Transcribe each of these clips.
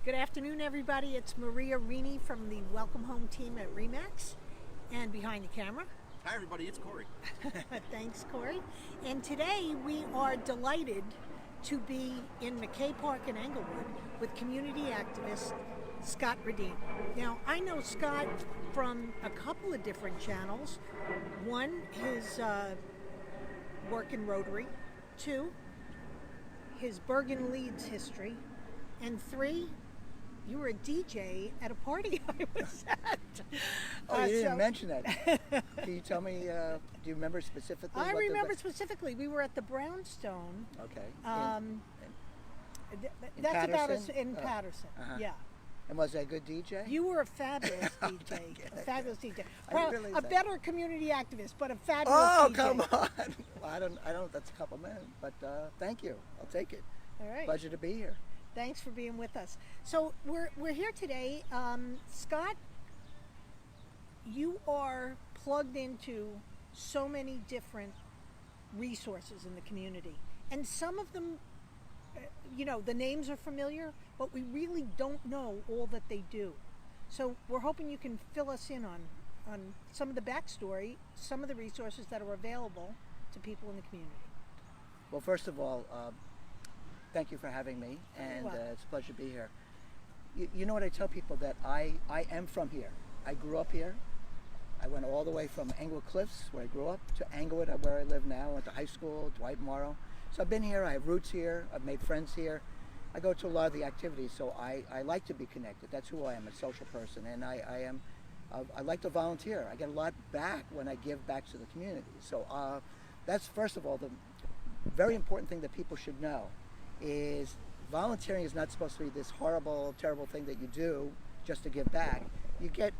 Good afternoon, everybody. It's Maria Rini from the Welcome Home team at Remax, and behind the camera. Hi, everybody. It's Corey. Thanks, Corey. And today we are delighted to be in McKay Park in Englewood with community activist Scott Reddin. Now, I know Scott from a couple of different channels. One, his work in Rotary. Two, his Bergen Leeds history. And three, you were a DJ at a party I was at. Oh, you didn't mention that. Can you tell me, do you remember specifically? I remember specifically. We were at the Brownstone. Okay. That's Patterson? about us in Patterson. Uh-huh. Yeah. And was I a good DJ? You were a fabulous DJ. A fabulous DJ. A better community activist, but a fabulous DJ. Oh, come on. Well, I don't know if that's a compliment, but thank you. I'll take it. All right. Pleasure to be here. Thanks for being with us. So we're here today. Scott, you are plugged into so many different resources in the community. And some of them, the names are familiar, but we really don't know all that they do. So we're hoping you can fill us in on some of the backstory, some of the resources that are available to people in the community. Well, first of all, thank you for having me, and it's a pleasure to be here. You know what I tell people, that I am from here. I grew up here. I went all the way from Englewood Cliffs, where I grew up, to Englewood, where I live now. I went to high school, Dwight Morrow. So I've been here, I have roots here, I've made friends here. I go to a lot of the activities, so I like to be connected. That's who I am, a social person, and I like to volunteer. I get a lot back when I give back to the community. So that's, first of all, the very important thing that people should know is volunteering is not supposed to be this horrible, terrible thing that you do just to give back. You get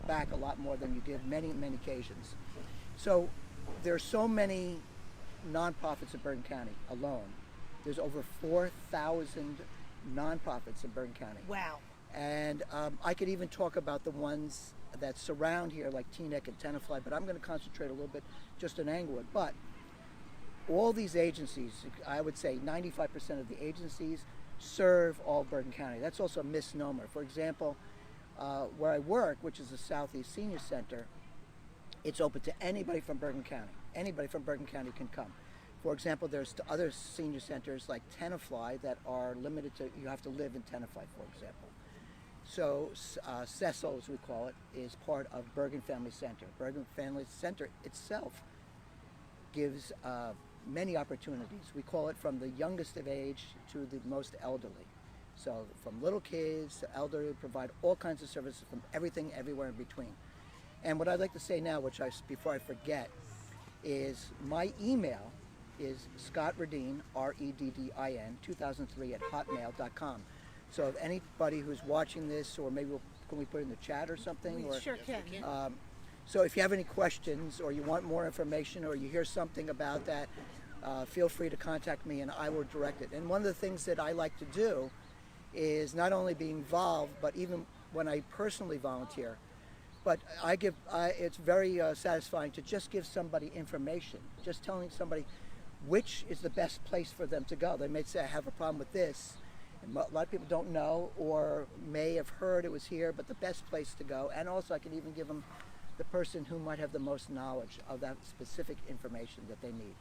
back a lot more than you give many, many occasions. So there's so many nonprofits in Bergen County alone. There's over 4,000 nonprofits in Bergen County. Wow. And I could even talk about the ones that surround here, like Teaneck and Tenafly, but I'm going to concentrate a little bit just on Englewood. But all these agencies, I would say 95% of the agencies serve all Bergen County. That's also a misnomer. For example, where I work, which is the Southeast Senior Center, it's open to anybody from Bergen County. Anybody from Bergen County can come. For example, there's other senior centers like Tenafly that are limited to, you have to live in Tenafly, for example. So Cecil, as we call it, is part of Bergen Family Center. Bergen Family Center itself gives many opportunities. We call it from the youngest of age to the most elderly. So from little kids to elderly, provide all kinds of services from everything, everywhere in between. And what I'd like to say now, before I forget, is my email is Scott Reddin, Reddin, 2003 at hotmail.com. So if anybody who's watching this, or maybe can we put it in the chat or something? We sure can. So if you have any questions, or you want more information, or you hear something about that, feel free to contact me and I will direct it. And one of the things that I like to do is not only be involved, but even when I personally volunteer, but it's very satisfying to just give somebody information, just telling somebody which is the best place for them to go. They may say, I have a problem with this. And a lot of people don't know, or may have heard it was here, but the best place to go. And also I can even give them the person who might have the most knowledge of that specific information that they need.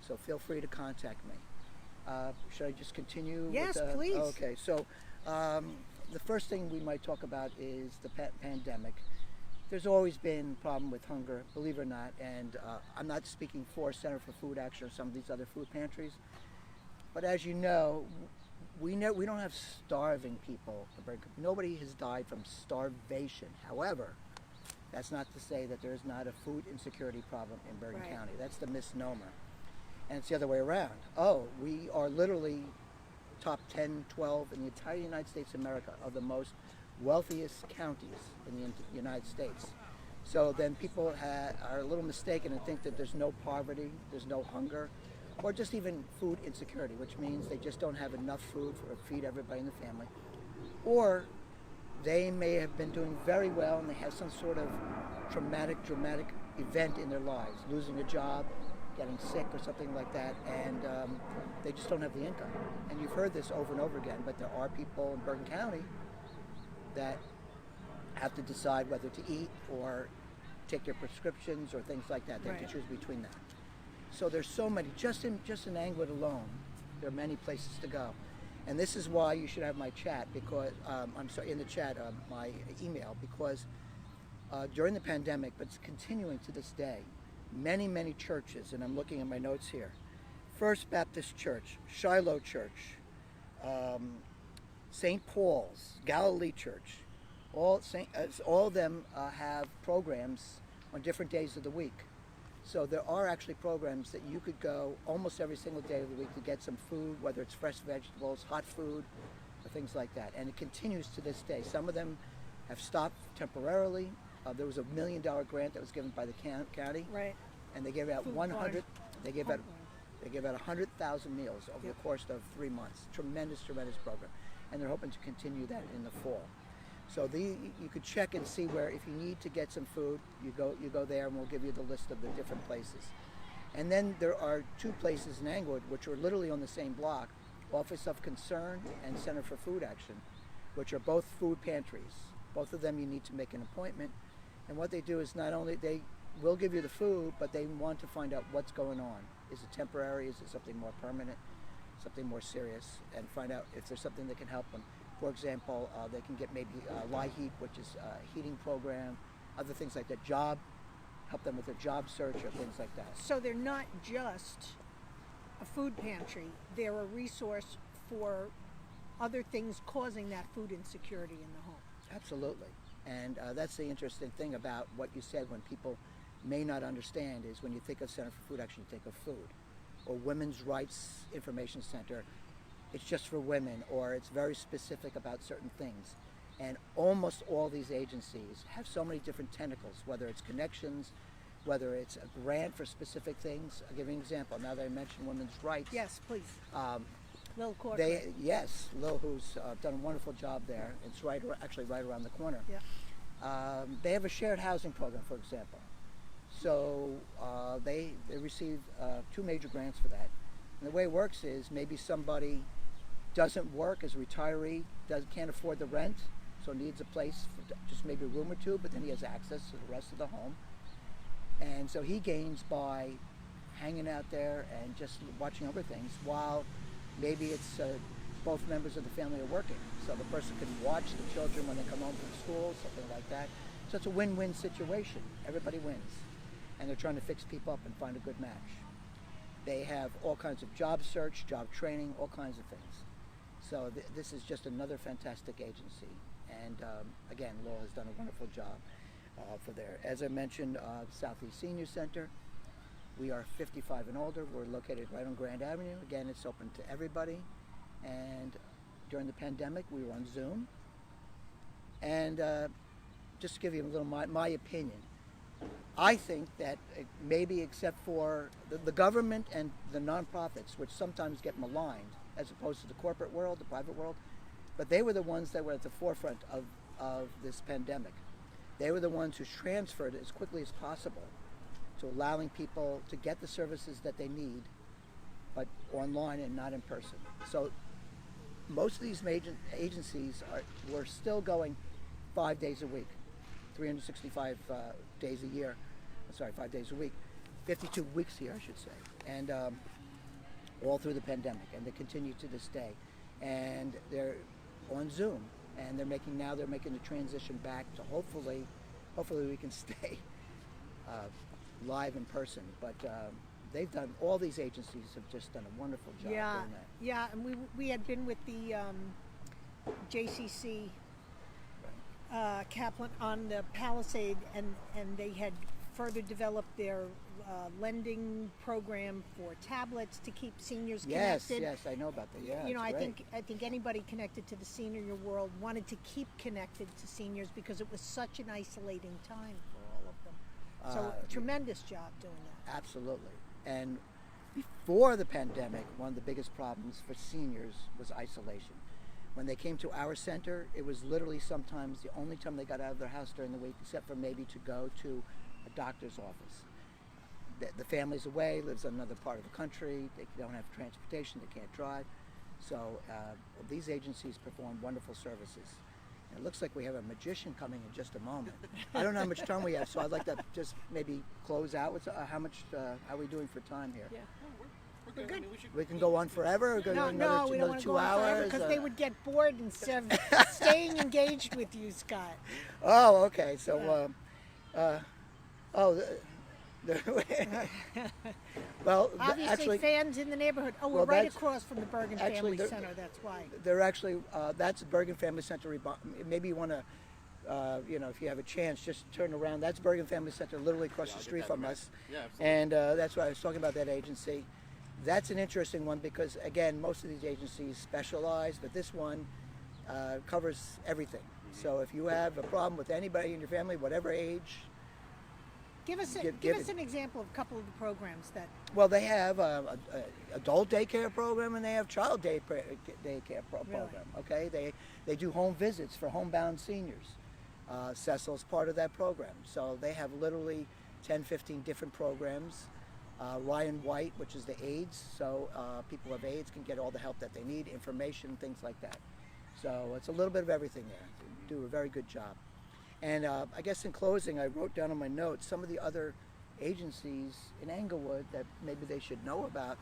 So feel free to contact me. Should I just continue? Yes, please. Okay, so the first thing we might talk about is the pandemic. There's always been a problem with hunger, believe it or not, and I'm not speaking for Center for Food Action or some of these other food pantries, but as you know, we don't have starving people. Nobody has died from starvation. However, that's not to say that there's not a food insecurity problem in Bergen County. That's the misnomer. And it's the other way around. Oh, we are literally top 10, 12 in the entire United States of America of the most wealthiest counties in the United States. So then people are a little mistaken and think that there's no poverty, there's no hunger, or just even food insecurity, which means they just don't have enough food to feed everybody in the family. Or they may have been doing very well and they have some sort of dramatic event in their lives, losing a job, getting sick or something like that, and they just don't have the income. And you've heard this over and over again, but there are people in Bergen County that have to decide whether to eat or take their prescriptions or things like that. They have to choose between that. So there's so many, just in Englewood alone, there are many places to go. And this is why you should have my chat, because, in the chat, my email, because during the pandemic, but it's continuing to this day, many, many churches, and I'm looking at my notes here, First Baptist Church, Shiloh Church, St. Paul's, Galilee Church, all of them have programs on different days of the week. So there are actually programs that you could go almost every single day of the week to get some food, whether it's fresh vegetables, hot food, or things like that. And it continues to this day. Some of them have stopped temporarily. There was $1 million grant that was given by the county, Right. and they gave out 100. They gave out 100,000 meals over the course of 3 months. Tremendous program, and they're hoping to continue that in the fall. So you could check and see where, if you need to get some food, you go there, and we'll give you the list of the different places. And then there are 2 places in Englewood which are literally on the same block, Office of Concern and Center for Food Action, which are both food pantries. Both of them you need to make an appointment. And what they do is not only they will give you the food, but they want to find out what's going on. Is it temporary? Is it something more permanent? Something more serious? And find out if there's something that can help them. For example, they can get maybe LIHEAP, which is a heating program, other things like that. Help them with their job search or things like that. So they're not just a food pantry. They're a resource for other things causing that food insecurity in the home. Absolutely. And that's the interesting thing about what you said, when people may not understand, is when you think of Center for Food Action, you think of food. Or Women's Rights Information Center, it's just for women, or it's very specific about certain things. And almost all these agencies have so many different tentacles, whether it's connections, whether it's a grant for specific things. I'll give you an example. Now that I mentioned women's rights. Yes, please. Lil Corcoran. Lil, who's done a wonderful job there. It's right around the corner. Yeah. They have a shared housing program, for example. So they receive 2 major grants for that. And the way it works is, maybe somebody doesn't work, as a retiree, can't afford the rent, so needs a place for just maybe a room or 2, but then he has access to the rest of the home. And so he gains by hanging out there and just watching over things, while maybe it's both members of the family are working. So the person can watch the children when they come home from school, something like that. So it's a win-win situation. Everybody wins. And they're trying to fix people up and find a good match. They have all kinds of job search, job training, all kinds of things. So this is just another fantastic agency. And again, Laura has done a wonderful job for there. As I mentioned, Southeast Senior Center, we are 55 and older. We're located right on Grand Avenue. Again, it's open to everybody. And during the pandemic, we were on Zoom. And just to give you a little my opinion, I think that maybe, except for the government and the nonprofits, which sometimes get maligned, as opposed to the corporate world, the private world, but they were the ones that were at the forefront of this pandemic. They were the ones who transferred as quickly as possible to allowing people to get the services that they need, but online and not in person. So most of these major agencies were still going 5 days a week, 365 days a year. 5 days a week, 52 weeks here, I should say, and all through the pandemic, and they continue to this day. And they're on Zoom, and they're making the transition back to hopefully we can stay live in person. But they've done, all these agencies have just done a wonderful job doing that. Yeah, and we had been with the JCC Kaplan on the Palisade, and they had further developed their lending program for tablets to keep seniors connected. Yes, I know about that. Yeah, you know, I great. think anybody connected to the senior world wanted to keep connected to seniors, because it was such an isolating time for all of them. So tremendous job doing that. Absolutely. And before the pandemic, one of the biggest problems for seniors was isolation. When they came to our center, it was literally sometimes the only time they got out of their house during the week, except for maybe to go to a doctor's office. the family's away, lives in another part of the country. They don't have transportation. They can't drive. So these agencies perform wonderful services. And it looks like we have a magician coming in just a moment. I don't know how much time we have, so I'd like to just maybe close out with how are we doing for time here? Yeah. We're good. I mean, We can go on forever. Or go No, another, we don't want to 2 go on forever hours. because they would get bored instead of staying engaged with you, Scott. Oh, okay. So, well, Obviously, actually, fans in the neighborhood. Oh, we're well, right that's- across from the Bergen actually, Family Center. That's why. they're actually that's Bergen Family Center. Maybe you want to, if you have a chance, just turn around. That's Bergen Family Center, literally across the street from us. Yeah, absolutely. And that's why I was talking about that agency. That's an interesting one because, again, most of these agencies specialize, but this one covers everything. So if you have a problem with anybody in your family, whatever age, Give us give us it- an example of a couple of the programs that. well, they have a adult daycare program and they have child daycare program. Okay, they do home visits for homebound seniors. Cecil's part of that program, so they have literally 10, 15 different programs. Ryan White, which is the AIDS, so people with AIDS can get all the help that they need, information, things like that. So it's a little bit of everything there. They do a very good job. And I guess in closing, I wrote down on my notes some of the other agencies in Englewood that maybe they should know about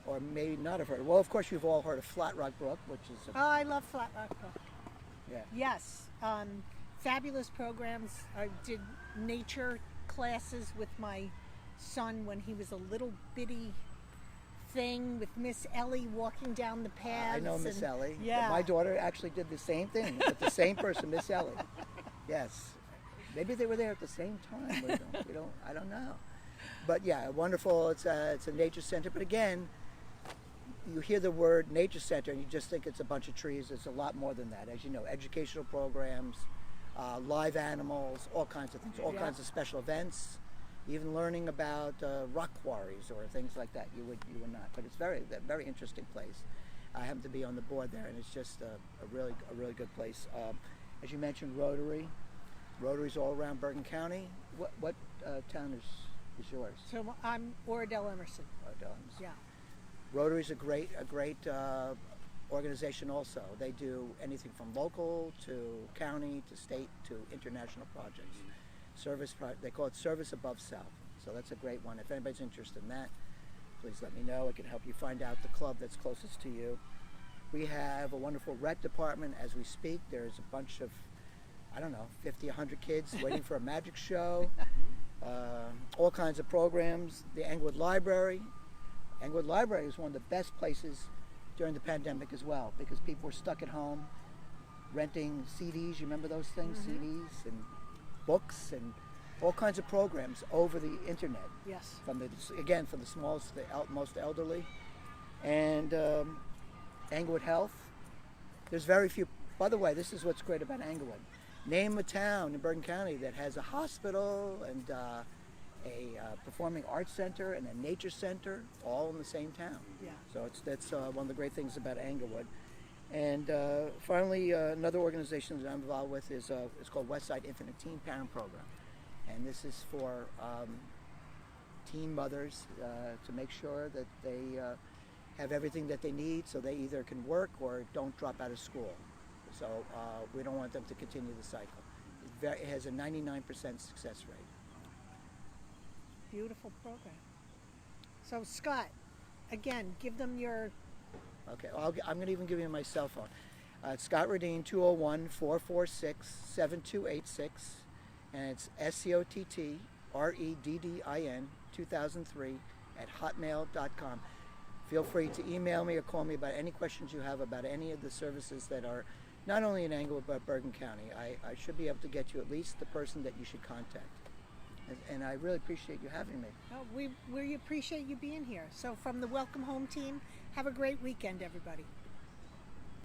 or maybe not have heard of. Well, of course, you've all heard of Flat Rock Brook, which is Oh, I love Flat Rock Brook. yeah. Yes, fabulous programs. I did nature classes with my son when he was a little bitty thing with Miss Ellie walking down the paths. I know Miss Ellie. Yeah. My daughter actually did the same thing with the same person, Miss Ellie. Yes. Maybe they were there at the same time. I don't know. But yeah, wonderful. It's a nature center. But again, you hear the word nature center and you just think it's a bunch of trees. It's a lot more than that. As you know, educational programs, live animals, all kinds of things, all kinds of special events, even learning about rock quarries or things like that. You would not. But it's a very interesting place. I happen to be on the board there, and it's just a really good place. As you mentioned, Rotary's all around Bergen County. What town is yours? So I'm Oradell Emerson. Yeah. Rotary's a great organization also. They do anything from local to county to state to international projects. They call it Service Above Self. So that's a great one. If anybody's interested in that, please let me know. It can help you find out the club that's closest to you. We have a wonderful rec department as we speak. There's a bunch of, 50, 100 kids waiting for a magic show. All kinds of programs. The Englewood Library. Englewood Library is one of the best places during the pandemic as well because people were stuck at home renting CDs. You remember those things? CDs and books and all kinds of programs over the internet. Yes. From the smallest to the most elderly. And Englewood Health. There's very few. By the way, this is what's great about Englewood. Name a town in Bergen County that has a hospital and a performing arts center and a nature center all in the same town. Yeah. So that's one of the great things about Englewood. And finally, another organization that I'm involved with is it's called Westside Infinite Teen Parent Program. And this is for teen mothers to make sure that they have everything that they need so they either can work or don't drop out of school. So we don't want them to continue the cycle. It has a 99% success rate. Beautiful program. So Scott, again, give them your. Okay, I'm going to even give you my cell phone. It's Scott Reddin, 201-446-7286, and it's SCOTTREDDIN 2003 @hotmail.com. Feel free to email me or call me about any questions you have about any of the services that are not only in Englewood but Bergen County. I should be able to get you at least the person that you should contact. And I really appreciate you having me. Oh, we appreciate you being here. So from the Welcome Home team, have a great weekend, everybody.